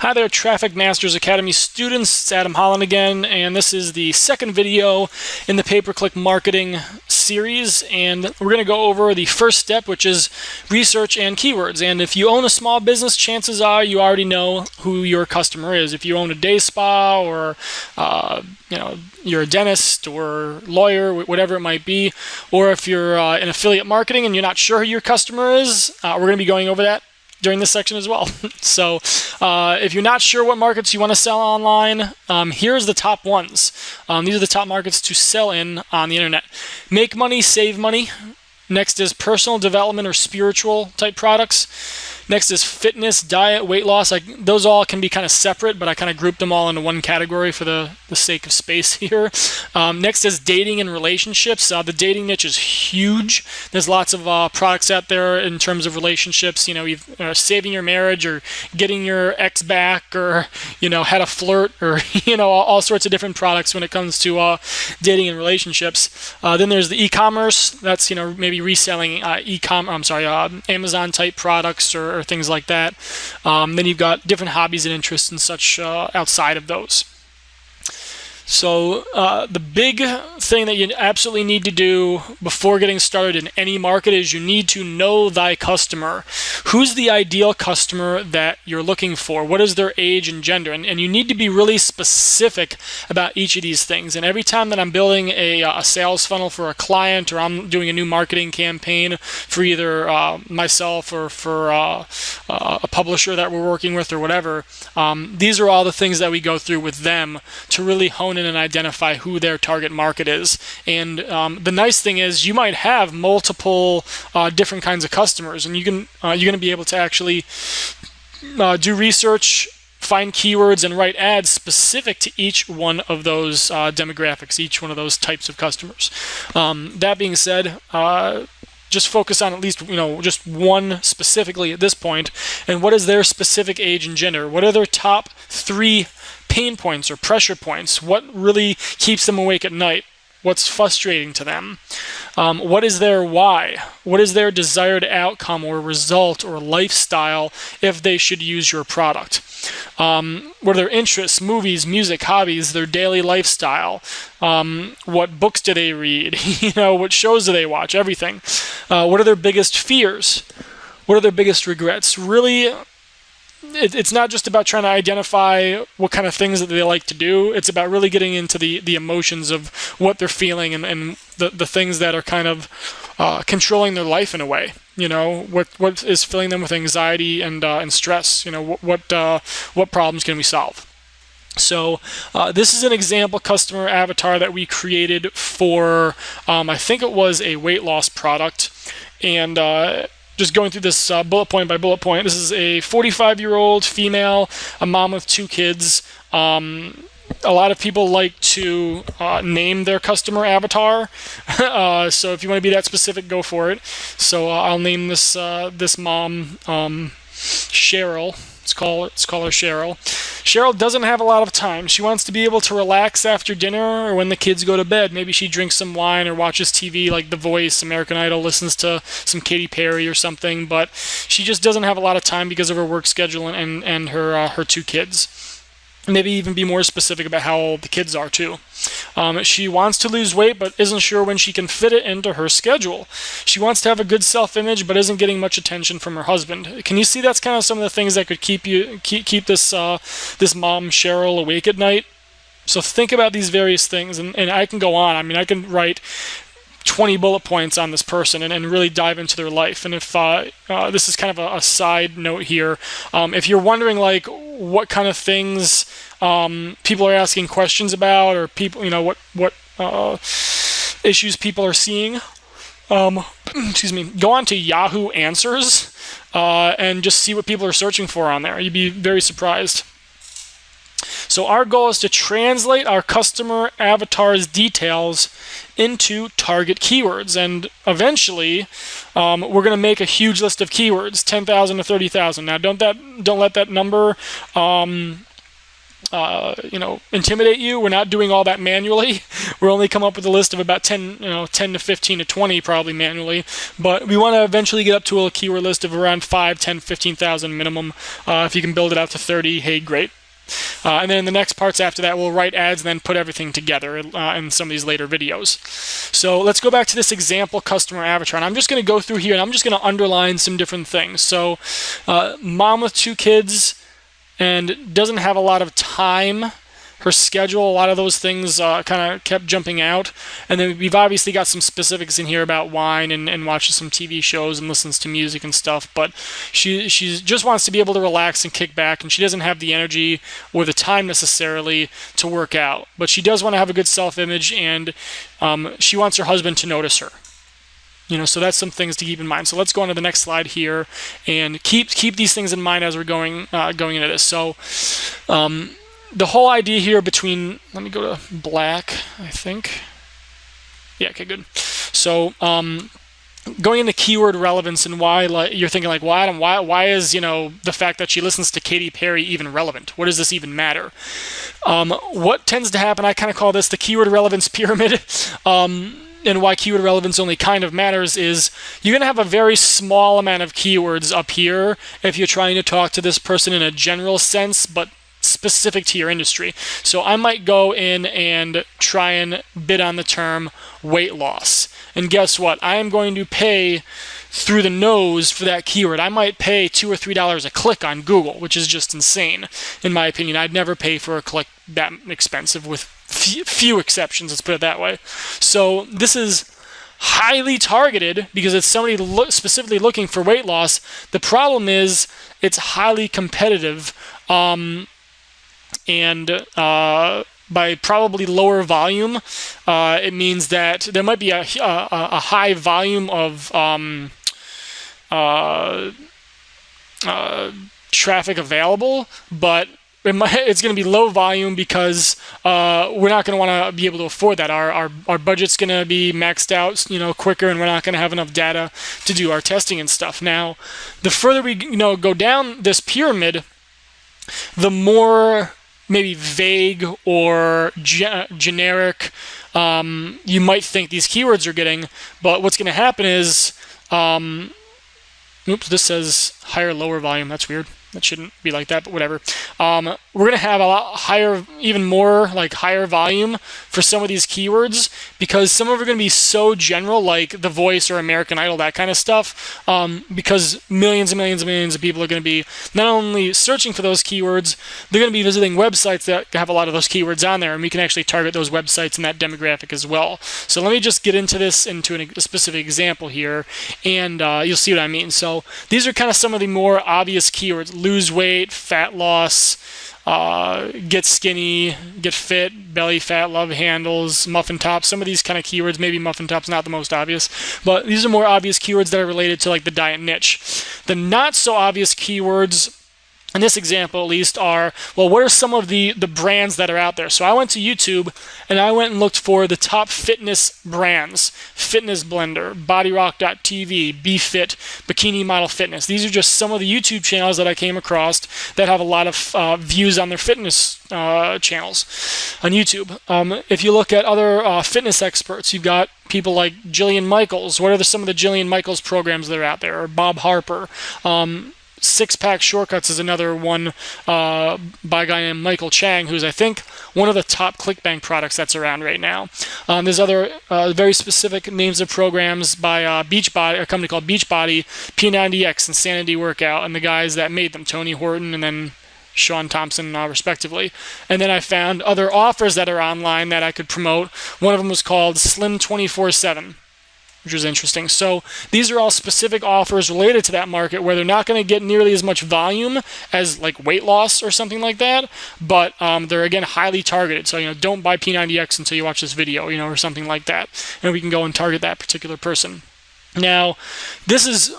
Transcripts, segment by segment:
Hi there, Traffic Masters Academy students. It's Adam Holland again, and this is the second video in the pay-per-click marketing series, and we're going to go over the first step, which is research and keywords. And if you own a small business, chances are you already know who your customer is. If you own a day spa, or you're a dentist or lawyer, whatever it might be, or if you're in affiliate marketing and you're not sure who your customer is, we're going to be going over that during this section as well. So if you're not sure what markets you want to sell online, here's the top ones. These are the top markets to sell in on the internet. Make money, save money. Next is personal development or spiritual type products. Next is fitness, diet, weight loss. Those all can be kind of separate, but I kind of grouped them all into one category for the sake of space here. Next is dating and relationships. The dating niche is huge. There's lots of products out there in terms of relationships. Saving your marriage, or getting your ex back, or how to flirt, or all sorts of different products when it comes to dating and relationships. Then there's the e-commerce. That's maybe reselling Amazon type products or things like that. Then you've got different hobbies and interests and such outside of those. So the big thing that you absolutely need to do before getting started in any market is you need to know thy customer. Who's the ideal customer that you're looking for? What is their age and gender? And you need to be really specific about each of these things. And every time that I'm building a sales funnel for a client, or I'm doing a new marketing campaign for either myself or for a publisher that we're working with or whatever, these are all the things that we go through with them to really hone in and identify who their target market is. And the nice thing is you might have multiple different kinds of customers, and you're going to be able to actually do research, find keywords, and write ads specific to each one of those demographics, each one of those types of customers. That being said, just focus on at least just one specifically at this point, and what is their specific age and gender? What are their top 3 pain points or pressure points? What really keeps them awake at night? What's frustrating to them? What is their why? What is their desired outcome or result or lifestyle if they should use your product? What are their interests, movies, music, hobbies, their daily lifestyle? What books do they read? What shows do they watch? Everything. What are their biggest fears? What are their biggest regrets? Really, it's not just about trying to identify what kind of things that they like to do. It's about really getting into the emotions of what they're feeling and the things that are kind of controlling their life in a way. What is filling them with anxiety and stress. What problems can we solve? So this is an example customer avatar that we created for, I think it was a weight loss product. And just going through this bullet point by bullet point, this is a 45-year-old female, a mom with 2 kids. A lot of people like to name their customer avatar. So if you want to be that specific, go for it. So I'll name this mom Cheryl. Let's call her Cheryl. Cheryl doesn't have a lot of time. She wants to be able to relax after dinner or when the kids go to bed. Maybe she drinks some wine or watches TV like The Voice, American Idol, listens to some Katy Perry or something, but she just doesn't have a lot of time because of her work schedule and her 2 kids. Maybe even be more specific about how old the kids are too. She wants to lose weight but isn't sure when she can fit it into her schedule. She wants to have a good self-image but isn't getting much attention from her husband. Can you see that's kind of some of the things that could keep this mom Cheryl awake at night? So think about these various things, and I can go on. I can write 20 bullet points on this person and really dive into their life. And if this is kind of a side note here, if you're wondering what kind of things people are asking questions about, or people, what issues people are seeing, go on to Yahoo Answers and just see what people are searching for on there. You'd be very surprised. So our goal is to translate our customer avatar's details into target keywords, and eventually we're going to make a huge list of keywords, 10,000 to 30,000. Now don't let that number intimidate you. We're not doing all that manually. We're only come up with a list of about 10 to 15 to 20 probably manually, but we want to eventually get up to a keyword list of around 5, 10, 15,000 minimum. If you can build it out to 30, hey, great. And then in the next parts after that, we'll write ads and then put everything together in some of these later videos. So let's go back to this example customer avatar. And I'm just going to go through here and I'm just going to underline some different things. So mom with 2 kids and doesn't have a lot of time. Her schedule, a lot of those things kind of kept jumping out. And then we've obviously got some specifics in here about wine and watches some TV shows and listens to music and stuff. But she just wants to be able to relax and kick back, and she doesn't have the energy or the time necessarily to work out. But she does want to have a good self-image, and she wants her husband to notice her. So that's some things to keep in mind. So let's go on to the next slide here and keep these things in mind as we're going into this. So the whole idea here between, let me go to black, I think. Yeah, okay, good. So going into keyword relevance and why, like, you're thinking like, why is the fact that she listens to Katy Perry even relevant? What does this even matter? What tends to happen, I kind of call this the keyword relevance pyramid. And why keyword relevance only kind of matters is you're going to have a very small amount of keywords up here if you're trying to talk to this person in a general sense, but specific to your industry. So I might go in and try and bid on the term weight loss. And guess what? I am going to pay through the nose for that keyword. I might pay $2 or $3 a click on Google, which is just insane, in my opinion. I'd never pay for a click that expensive, with few exceptions, let's put it that way. So this is highly targeted because it's somebody specifically looking for weight loss. The problem is it's highly competitive, and by probably lower volume, it means that there might be a high volume of traffic available, but it's going to be low volume because we're not going to want to be able to afford that. Our budget's going to be maxed out, quicker, and we're not going to have enough data to do our testing and stuff. Now, the further we go down this pyramid, the more maybe vague or generic you might think these keywords are getting. But what's going to happen is, oops, this says higher, lower volume. That's weird. That shouldn't be like that, but whatever. We're going to have a lot higher, even more like higher volume for some of these keywords because some of them are going to be so general, like The Voice or American Idol, that kind of stuff, because millions and millions and millions of people are going to be not only searching for those keywords, they're going to be visiting websites that have a lot of those keywords on there, and we can actually target those websites and that demographic as well. So let me just get into this into a specific example here, and you'll see what I mean. So these are kind of some of the more obvious keywords: lose weight, fat loss, get skinny, get fit, belly fat, love handles, muffin top. Some of these kind of keywords, maybe muffin top's not the most obvious, but these are more obvious keywords that are related to like the diet niche. The not so obvious keywords, in this example at least, are, well, what are some of the brands that are out there? So I went to YouTube and I went and looked for the top fitness brands: Fitness Blender, BodyRock.tv, BeFit, Bikini Model Fitness. These are just some of the YouTube channels that I came across that have a lot of views on their fitness channels on YouTube. If you look at other fitness experts, you've got people like Jillian Michaels. What are some of the Jillian Michaels programs that are out there? Or Bob Harper. Six Pack Shortcuts is another one by a guy named Michael Chang, who's, I think, one of the top ClickBank products that's around right now. There's other very specific names of programs by Beachbody, a company called Beachbody, P90X, and Sanity Workout, and the guys that made them, Tony Horton and then Sean Thompson, respectively. And then I found other offers that are online that I could promote. One of them was called Slim 24/7. Which was interesting. So these are all specific offers related to that market where they're not going to get nearly as much volume as like weight loss or something like that, but they're, again, highly targeted. So, don't buy P90X until you watch this video, or something like that. And we can go and target that particular person. Now, this is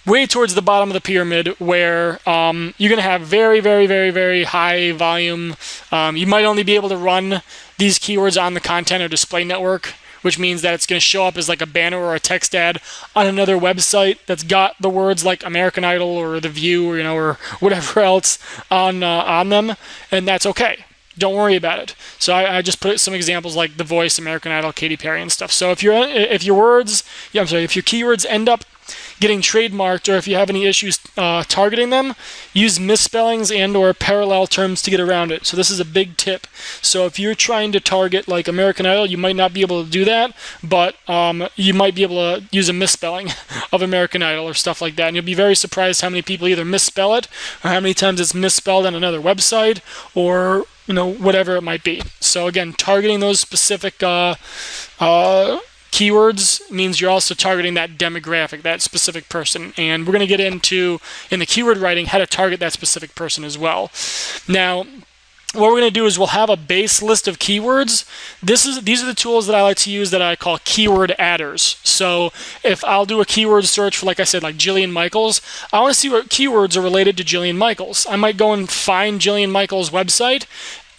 way towards the bottom of the pyramid where you're going to have very, very, very, very high volume. You might only be able to run these keywords on the content or display network, which means that it's going to show up as like a banner or a text ad on another website that's got the words like American Idol or The View, or, or whatever else on them, and that's okay. Don't worry about it. So I just put some examples like The Voice, American Idol, Katy Perry, and stuff. So if your keywords end up getting trademarked, or if you have any issues targeting them, use misspellings and or parallel terms to get around it. So this is a big tip. So if you're trying to target like American Idol, you might not be able to do that, but you might be able to use a misspelling of American Idol or stuff like that. And you'll be very surprised how many people either misspell it, or how many times it's misspelled on another website, or whatever it might be. So again, targeting those specific keywords means you're also targeting that demographic, that specific person. And we're going to get into, in the keyword writing, how to target that specific person as well. Now, what we're going to do is we'll have a base list of keywords. These are the tools that I like to use that I call keyword adders. So if I'll do a keyword search for, like I said, like Jillian Michaels, I want to see what keywords are related to Jillian Michaels. I might go and find Jillian Michaels' website,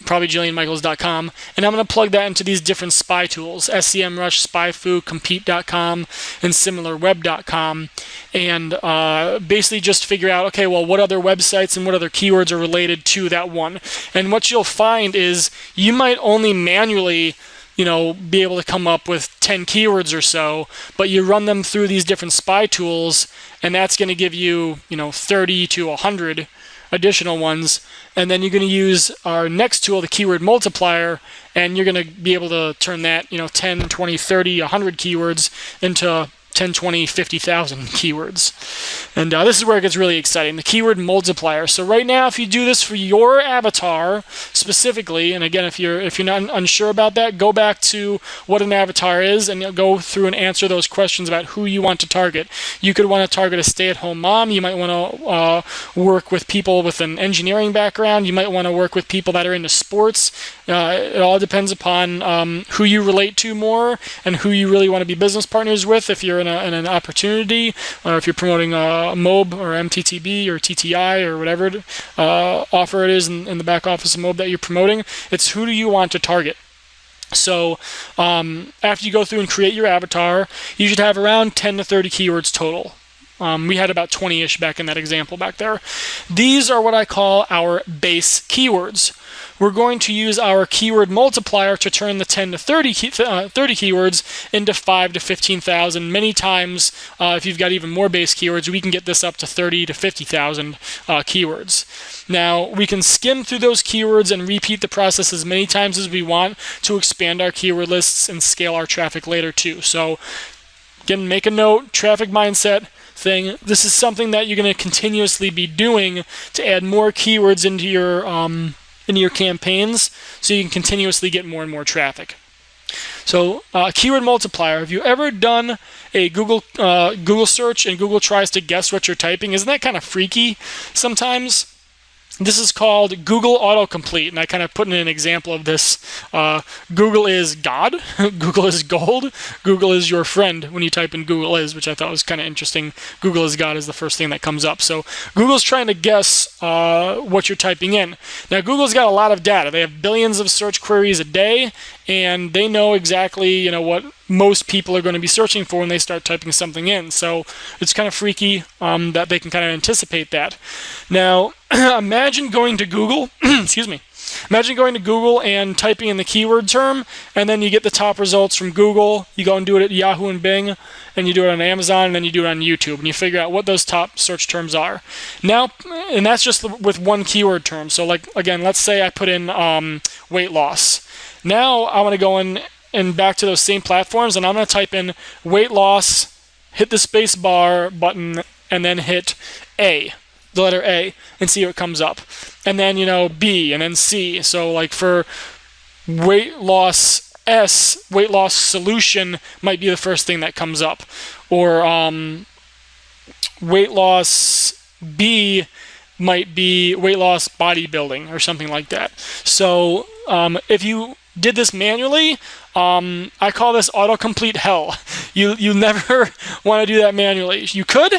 probably JillianMichaels.com, and I'm going to plug that into these different spy tools, SEMrush, SpyFu, Compete.com, and SimilarWeb.com, and basically just figure out, okay, well, what other websites and what other keywords are related to that one. And what you'll find is you might only manually be able to come up with 10 keywords or so, but you run them through these different spy tools, and that's going to give you, 30 to 100 additional ones. And then you're going to use our next tool, the keyword multiplier, and you're going to be able to turn that, 10, 20, 30, 100 keywords into 10, 20, 50,000 keywords. And this is where it gets really exciting, the keyword multiplier. So right now, if you do this for your avatar specifically, and again, if you're not unsure about that, go back to what an avatar is, and you'll go through and answer those questions about who you want to target. You could want to target a stay-at-home mom. You might want to work with people with an engineering background. You might want to work with people that are into sports. It all depends upon who you relate to more and who you really want to be business partners with. If you're in an opportunity, or if you're promoting a MOB or MTTB or TTI or whatever offer it is in the back office of MOB that you're promoting, it's who do you want to target. So after you go through and create your avatar, you should have around 10 to 30 keywords total. We had about 20-ish back in that example back there. These are what I call our base keywords. We're going to use our keyword multiplier to turn the 10 to 30 keywords into 5 to 15,000. Many times, if you've got even more base keywords, we can get this up to 30 to 50,000 keywords. Now, we can skim through those keywords and repeat the process as many times as we want to expand our keyword lists and scale our traffic later too. So, again, make a note, traffic mindset thing. This is something that you're going to continuously be doing to add more keywords into your campaigns, so you can continuously get more and more traffic. So keyword multiplier. Have you ever done a Google search and Google tries to guess what you're typing? Isn't that kind of freaky sometimes? This is called Google Autocomplete, and I kind of put in an example of this. Google is God, Google is gold, Google is your friend when you type in Google is, which I thought was kind of interesting. Google is God is the first thing that comes up. So Google's trying to guess what you're typing in. Now Google's got a lot of data. They have billions of search queries a day, and they know exactly what most people are going to be searching for when they start typing something in. So it's kind of freaky that they can kind of anticipate that. Now, imagine going to Google, Imagine going to Google and typing in the keyword term, and then you get the top results from Google. You go and do it at Yahoo and Bing, and you do it on Amazon, and then you do it on YouTube, and you figure out what those top search terms are. Now, and that's just with one keyword term. So, like, again, let's say I put in weight loss. Now I want to go in and back to those same platforms, and I'm going to type in weight loss, hit the space bar button, and then hit A, the letter A, and see what comes up. And then, B, and then C. So like for weight loss S, weight loss solution might be the first thing that comes up. Or weight loss B might be weight loss bodybuilding or something like that. So if you did this manually, I call this autocomplete hell. You never want to do that manually. You could,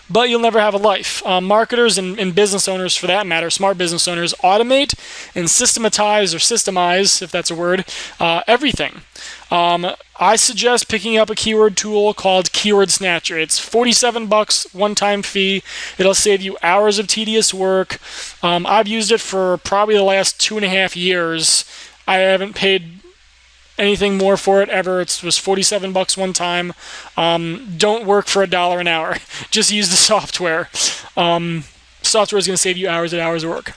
but you'll never have a life. Marketers and business owners, for that matter, smart business owners, automate and systematize, or systemize, if that's a word, everything. I suggest picking up a keyword tool called Keyword Snatcher. It's $47, one-time fee. It'll save you hours of tedious work. I've used it for probably the last 2.5 years. I haven't paid anything more for it ever. It was $47 one time. Don't work for $1 an hour. Just use the software. Software is going to save you hours and hours of work.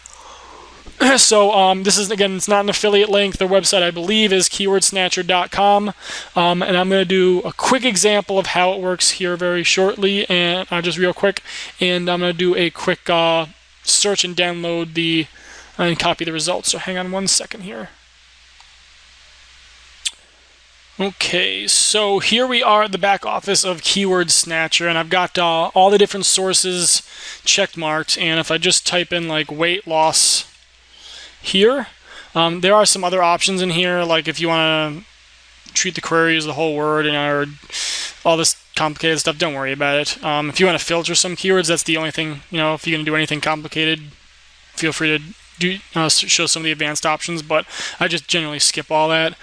So this is, again, it's not an affiliate link. Their website, I believe, is keywordsnatcher.com. And I'm going to do a quick example of how it works here very shortly, and just real quick. And I'm going to do a quick search and download and copy the results. So hang on one second here. Okay, so here we are at the back office of Keyword Snatcher, and I've got all the different sources check marked. And if I just type in like weight loss here, there are some other options in here, like if you want to treat the query as the whole word, or all this complicated stuff, don't worry about it. If you want to filter some keywords, that's the only thing. If you're going to do anything complicated, feel free to show some of the advanced options, but I just generally skip all that.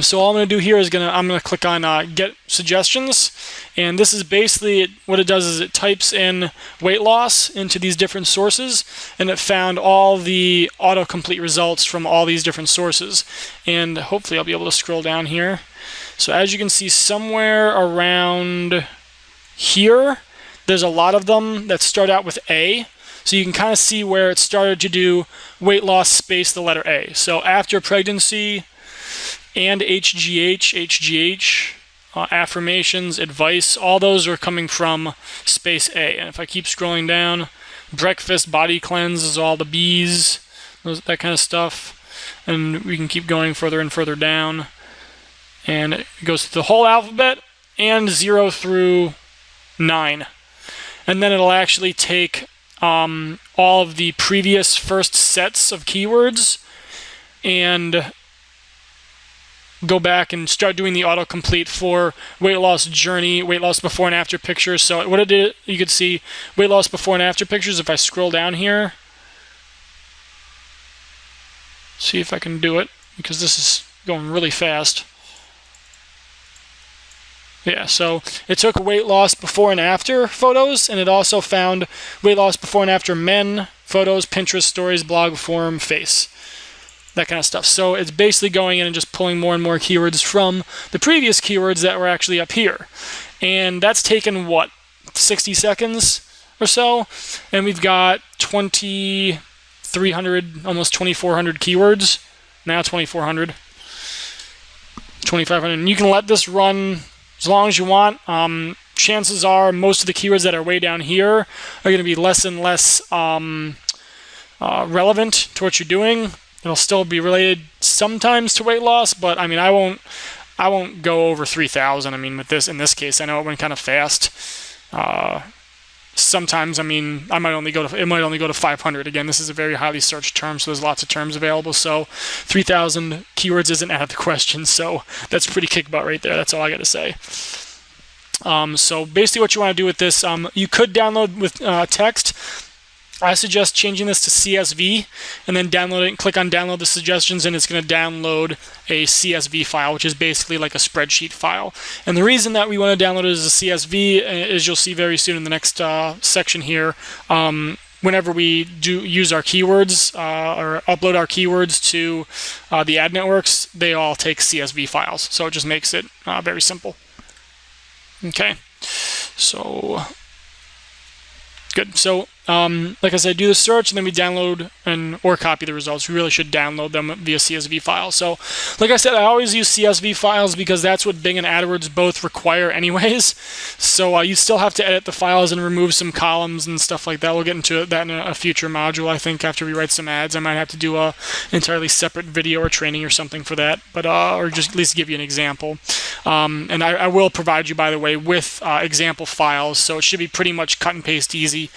So all I'm going to do here is I'm going to click on Get Suggestions, and this is basically what it does is it types in weight loss into these different sources, and it found all the autocomplete results from all these different sources. And hopefully I'll be able to scroll down here. So as you can see, somewhere around here, there's a lot of them that start out with A. So you can kind of see where it started to do weight loss space the letter A. So after pregnancy and HGH, affirmations, advice, all those are coming from space A. And if I keep scrolling down, breakfast, body cleanse is all the B's, that kind of stuff. And we can keep going further and further down. And it goes through the whole alphabet and 0 through 9. And then it'll actually take all of the previous first sets of keywords and go back and start doing the autocomplete for weight loss journey, weight loss before and after pictures. So what it did, you could see weight loss before and after pictures. If I scroll down here, see if I can do it, because this is going really fast. Yeah, so it took weight loss before and after photos, and it also found weight loss before and after men, photos, Pinterest, stories, blog, forum, face, that kind of stuff. So it's basically going in and just pulling more and more keywords from the previous keywords that were actually up here. And that's taken, 60 seconds or so? And we've got 2,300, almost 2,400 keywords. Now 2,400, 2,500. And you can let this run as long as you want. Chances are most of the keywords that are way down here are going to be less and less relevant to what you're doing. It'll still be related sometimes to weight loss, but I mean, I won't go over 3,000. I mean, with this, in this case, I know it went kind of fast. Sometimes, I mean, it might only go to 500. Again, this is a very highly searched term, so there's lots of terms available. So 3,000 keywords isn't out of the question. So that's pretty kick butt right there. That's all I got to say. So basically what you want to do with this, you could download with text. I suggest changing this to CSV and then download it and click on download the suggestions, and it's going to download a CSV file, which is basically like a spreadsheet file. And the reason that we want to download it as a CSV is you'll see very soon in the next section here. Whenever we do use our keywords or upload our keywords to the ad networks, they all take CSV files. So it just makes it very simple. Okay, so good. So like I said, do the search and then we download or copy the results. We really should download them via CSV file. So like I said, I always use CSV files because that's what Bing and AdWords both require anyways. So you still have to edit the files and remove some columns and stuff like that. We'll get into that in a future module, I think, after we write some ads. I might have to do a entirely separate video or training or something for that, but or just at least give you an example. And I will provide you, by the way, with example files, so it should be pretty much cut and paste easy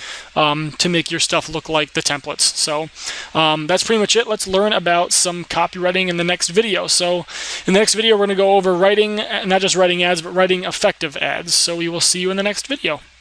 to make your stuff look like the templates. So that's pretty much it. Let's learn about some copywriting in the next video. So in the next video, we're going to go over writing, not just writing ads, but writing effective ads. So we will see you in the next video.